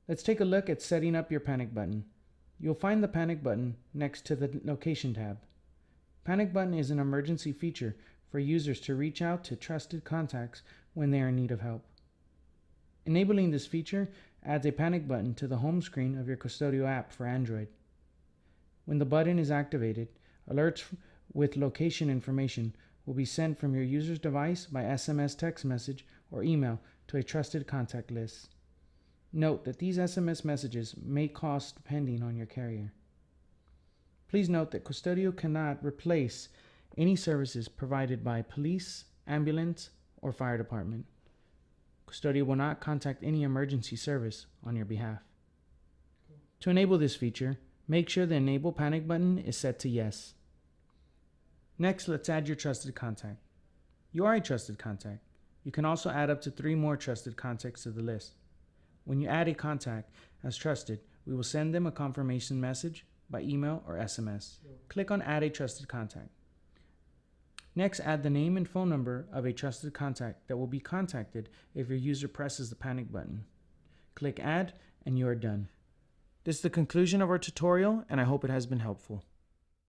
Let's take a look at setting up your panic button. You'll find the panic button next to the location tab. Panic button is an emergency feature for users to reach out to trusted contacts when they are in need of help. Enabling this feature adds a panic button to the home screen of your Qustodio app for Android. When the button is activated, alerts with location information will be sent from your user's device by SMS text message or email to a trusted contact list. Note that these SMS messages may cost depending on your carrier. Please note that Qustodio cannot replace any services provided by police, ambulance, or fire department. Qustodio will not contact any emergency service on your behalf. To enable this feature, make sure the Enable Panic button is set to Yes. Next, let's add your trusted contact. You are a trusted contact. You can also add up to 3 more trusted contacts to the list. When you add a contact as trusted, we will send them a confirmation message by email or SMS. Click on Add a Trusted Contact. Next, add the name and phone number of a trusted contact that will be contacted if your user presses the panic button. Click Add and you are done. This is the conclusion of our tutorial, and I hope it has been helpful.